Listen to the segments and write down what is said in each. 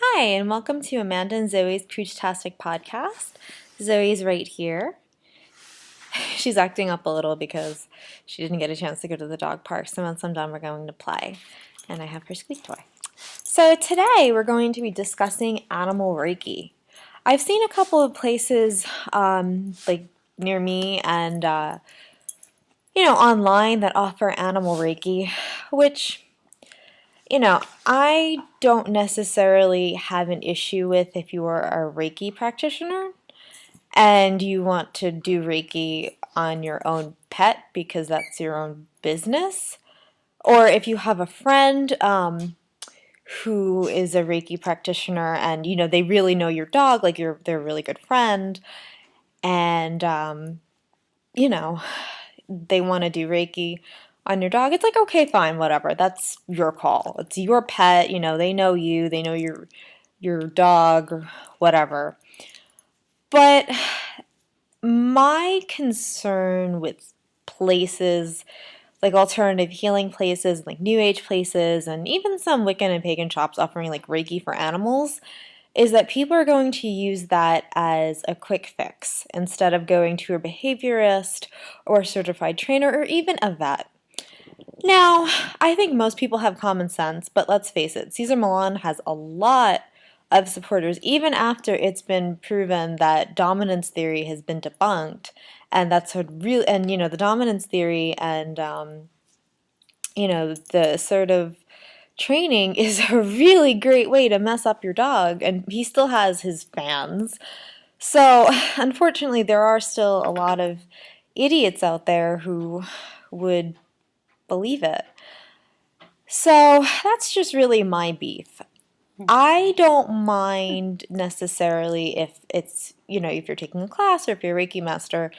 Hi, and welcome to Amanda and Zoe's Pooch-Tastic podcast. Zoe's right here. She's acting up a little because she didn't get a chance to go to the dog park, so once I'm done, we're going to play. And I have her squeak toy. So today, we're going to be discussing animal Reiki. I've seen a couple of places, like near me and, online that offer animal Reiki, which I don't necessarily have an issue with if you are a Reiki practitioner and you want to do Reiki on your own pet because that's your own business. Or if you have a friend who is a Reiki practitioner and they really know your dog, like they're a really good friend, and you know they want to do Reiki on your dog, it's like, okay, fine, whatever. That's your call. It's your pet, they know you, they know your dog, or whatever. But my concern with places like alternative healing places, like New Age places, and even some Wiccan and pagan shops offering like Reiki for animals, is that people are going to use that as a quick fix instead of going to a behaviorist or a certified trainer or even a vet. Now, I think most people have common sense, but let's face it, Cesar Millan has a lot of supporters, even after it's been proven that dominance theory has been debunked, and that's a real, and the dominance theory and the assertive training is a really great way to mess up your dog, and he still has his fans. So, unfortunately, there are still a lot of idiots out there who would believe it. So that's just really my beef. I don't mind necessarily if it's, if you're taking a class or if you're a Reiki master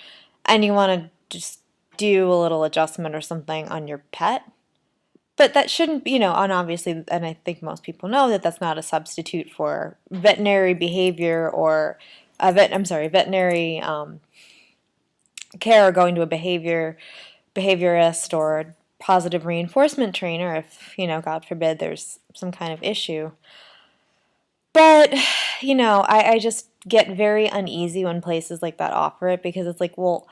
and you want to just do a little adjustment or something on your pet. But that shouldn't be, and obviously, and I think most people know that that's not a substitute for veterinary behavior or veterinary care or going to a behaviorist or positive reinforcement trainer if, God forbid, there's some kind of issue. But, I just get very uneasy when places like that offer it because it's like, well,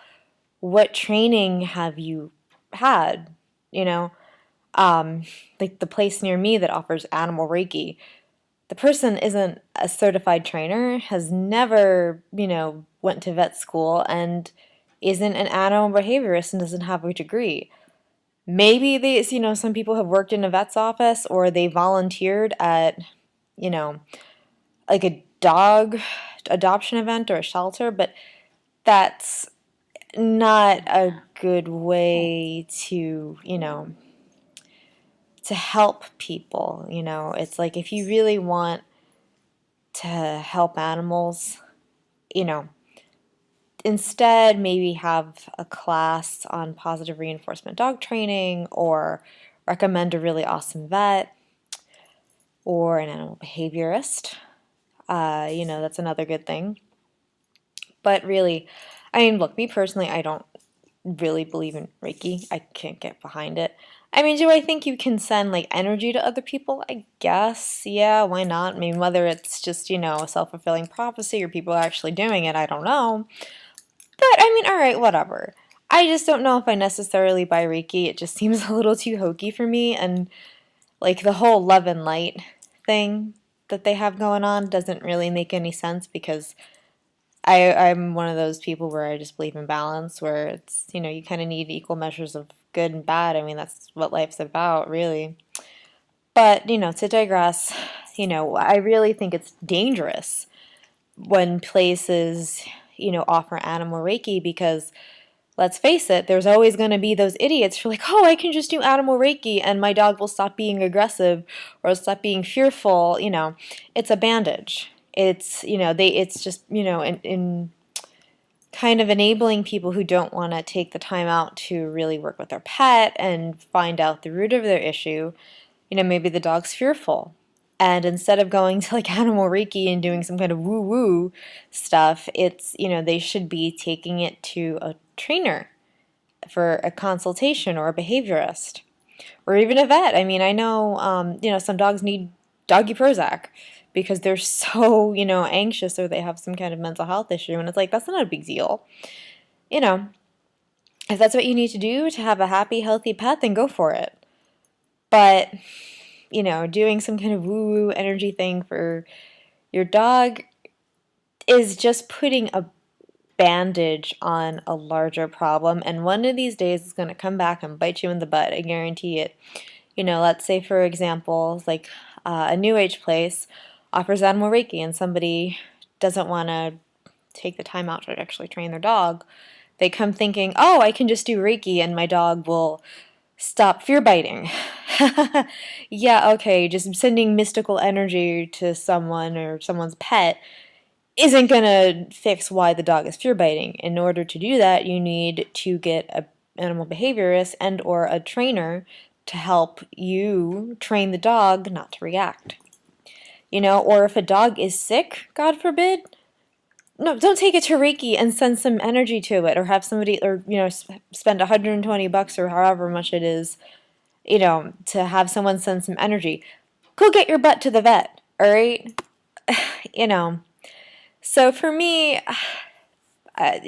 what training have you had? You know, like the place near me that offers animal Reiki, the person isn't a certified trainer, has never, went to vet school and isn't an animal behaviorist and doesn't have a degree. Maybe some people have worked in a vet's office or they volunteered at, you know, like a dog adoption event or a shelter, but that's not a good way to, to help people. It's like if you really want to help animals, you know, instead maybe have a class on positive reinforcement dog training or recommend a really awesome vet or an animal behaviorist. That's another good thing. But really, I mean, look, me personally, I don't really believe in Reiki. I can't get behind it. I mean, do I think you can send like energy to other people? I guess, yeah, why not? I mean, whether it's just, a self-fulfilling prophecy or people actually doing it, I don't know. But I mean, all right, whatever. I just don't know if I necessarily buy Reiki. It just seems a little too hokey for me, and like the whole love and light thing that they have going on doesn't really make any sense because I'm one of those people where I just believe in balance, where it's, you kind of need equal measures of good and bad. I mean, that's what life's about, really. But, to digress, I really think it's dangerous when places, offer animal Reiki because let's face it, there's always going to be those idiots who are like, oh, I can just do animal Reiki and my dog will stop being aggressive or stop being fearful. It's a bandage. It's, it's just, in kind of enabling people who don't want to take the time out to really work with their pet and find out the root of their issue. Maybe the dog's fearful. And instead of going to like animal Reiki and doing some kind of woo-woo stuff, it's, they should be taking it to a trainer for a consultation or a behaviorist or even a vet. I mean, I know, some dogs need doggy Prozac because they're so, anxious or they have some kind of mental health issue. And it's like, that's not a big deal. You know, if that's what you need to do to have a happy, healthy pet, then go for it. But, doing some kind of woo-woo energy thing for your dog is just putting a bandage on a larger problem. And one of these days it's going to come back and bite you in the butt. I guarantee it. Let's say, for example, like a new age place offers animal Reiki and somebody doesn't want to take the time out to actually train their dog. They come thinking, oh, I can just do Reiki and my dog will stop fear biting. Yeah, okay, just sending mystical energy to someone or someone's pet isn't going to fix why the dog is fear biting. In order to do that, you need to get an animal behaviorist and or a trainer to help you train the dog not to react. Or if a dog is sick, God forbid, no, don't take it to Reiki and send some energy to it, or have somebody, or spend $120 or however much it is, to have someone send some energy. Go get your butt to the vet, all right? So for me, I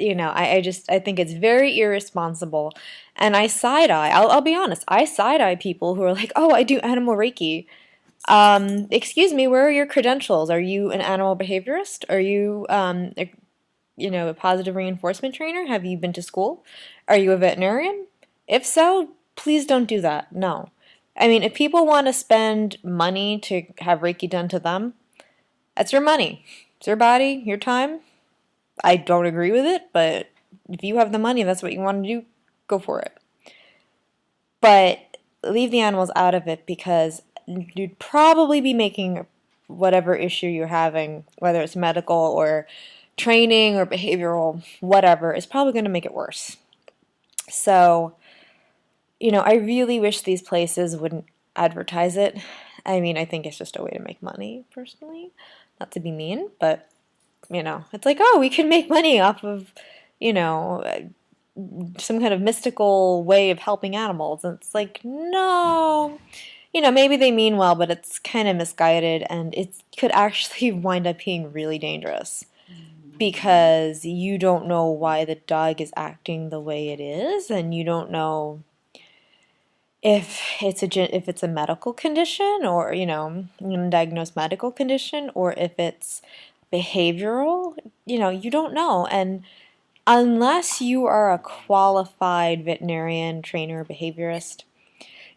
think it's very irresponsible, and I side eye. I'll be honest, I side eye people who are like, oh, I do animal Reiki. Excuse me, where are your credentials? Are you an animal behaviorist? Are you, a positive reinforcement trainer? Have you been to school? Are you a veterinarian? If so, please don't do that. No. I mean, if people want to spend money to have Reiki done to them, that's your money. It's your body, your time. I don't agree with it, but if you have the money, that's what you want to do, go for it. But leave the animals out of it, because you'd probably be making whatever issue you're having, whether it's medical or training or behavioral, whatever, is probably going to make it worse. So, I really wish these places wouldn't advertise it. I mean, I think it's just a way to make money, personally. Not to be mean, but, it's like, oh, we can make money off of, some kind of mystical way of helping animals. And it's like, no. Maybe they mean well, but it's kind of misguided, and it could actually wind up being really dangerous, because you don't know why the dog is acting the way it is, and you don't know if it's a medical condition, or diagnosed medical condition, or if it's behavioral. You don't know, and unless you are a qualified veterinarian, trainer, behaviorist,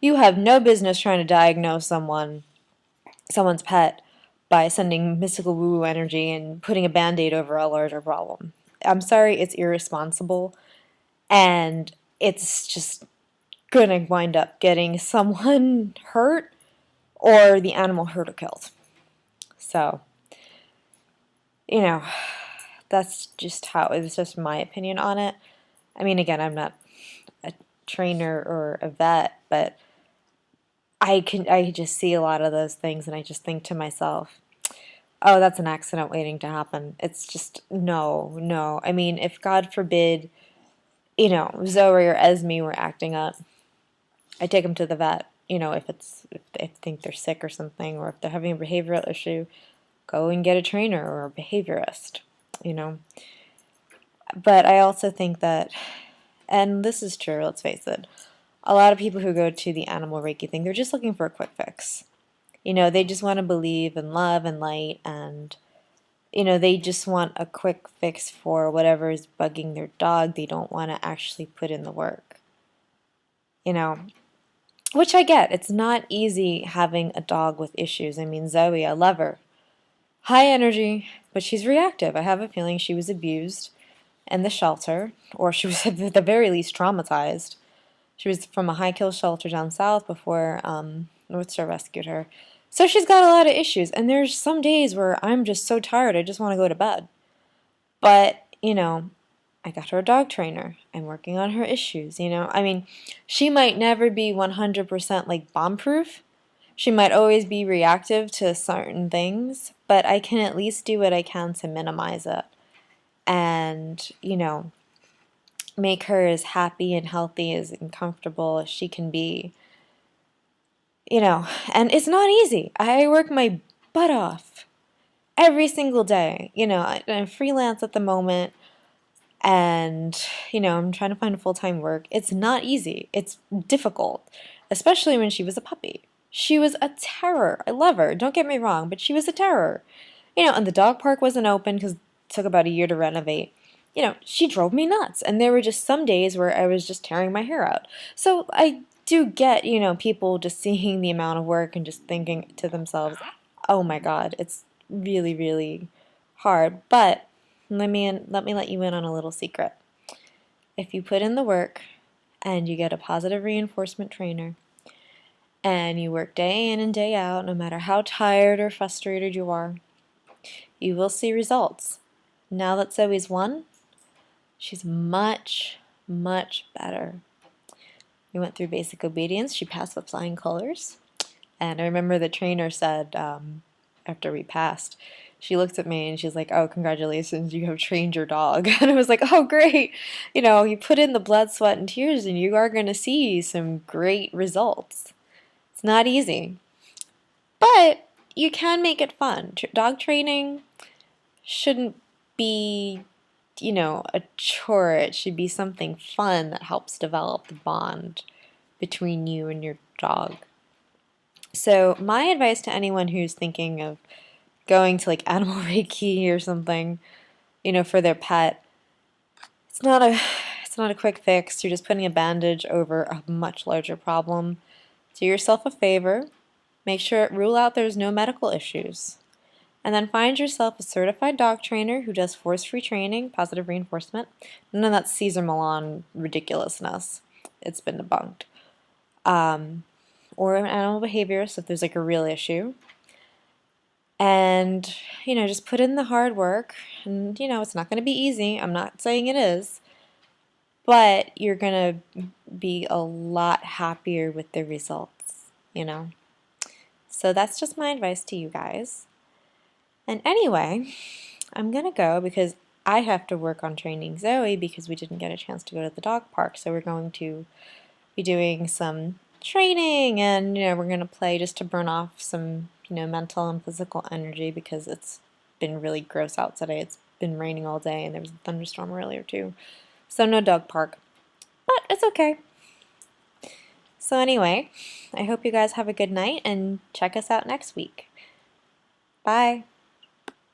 you have no business trying to diagnose someone's pet by sending mystical woo-woo energy and putting a band-aid over a larger problem. I'm sorry, it's irresponsible, and it's just gonna wind up getting someone hurt or the animal hurt or killed. So, that's just it's just my opinion on it. I mean, again, I'm not a trainer or a vet, but I just see a lot of those things, and I just think to myself, oh, that's an accident waiting to happen. It's just, no. I mean, if God forbid, Zoe or Esme were acting up, I take them to the vet. If they think they're sick or something, or if they're having a behavioral issue, go and get a trainer or a behaviorist, But I also think that, and this is true, let's face it, a lot of people who go to the animal Reiki thing, they're just looking for a quick fix. They just want to believe in love and light, and, they just want a quick fix for whatever is bugging their dog. They don't want to actually put in the work. Which I get. It's not easy having a dog with issues. I mean, Zoe, I love her. High energy, but she's reactive. I have a feeling she was abused in the shelter, or she was at the very least traumatized. She was from a high-kill shelter down south before North Star rescued her. So she's got a lot of issues, and there's some days where I'm just so tired I just want to go to bed. But, I got her a dog trainer. I'm working on her issues, I mean, she might never be 100% like bomb-proof. She might always be reactive to certain things, but I can at least do what I can to minimize it. And, make her as happy and healthy and comfortable as she can be. you know, and it's not easy. I work my butt off every single day. You know, I'm freelance at the moment, and, you know, I'm trying to find full-time work. It's not easy. It's difficult, especially when she was a puppy. She was a terror. I love her, don't get me wrong, but she was a terror. You know, and the dog park wasn't open because it took about a year to renovate. You know, she drove me nuts, and there were just some days where I was just tearing my hair out. So I do get, you know, people just seeing the amount of work and just thinking to themselves, oh my God, it's really, really hard. But let me let you in on a little secret. If you put in the work and you get a positive reinforcement trainer and you work day in and day out, no matter how tired or frustrated you are, you will see results. Now that Zoe's won, she's much, much better. We went through basic obedience. She passed with flying colors. And I remember the trainer said, after we passed, she looked at me and she's like, oh, congratulations, you have trained your dog. And I was like, oh, great. You know, you put in the blood, sweat, and tears, and you are going to see some great results. It's not easy, but you can make it fun. Dog training shouldn't be, you know, a chore. It should be something fun that helps develop the bond between you and your dog. So my advice to anyone who's thinking of going to like animal Reiki or something, you know, for their pet, it's not a quick fix. You're just putting a bandage over a much larger problem. Do yourself a favor. Make sure rule out there's no medical issues. And then find yourself a certified dog trainer who does force-free training, positive reinforcement. None of that Caesar Milan ridiculousness. It's been debunked. Or an animal behaviorist if there's like a real issue. And, you know, just put in the hard work. And, you know, it's not going to be easy. I'm not saying it is. But you're going to be a lot happier with the results, you know. So that's just my advice to you guys. And anyway, I'm going to go because I have to work on training Zoe because we didn't get a chance to go to the dog park. So we're going to be doing some training, and, you know, we're going to play just to burn off some, you know, mental and physical energy because it's been really gross out today. It's been raining all day and there was a thunderstorm earlier too. So no dog park, but it's okay. So anyway, I hope you guys have a good night and check us out next week. Bye.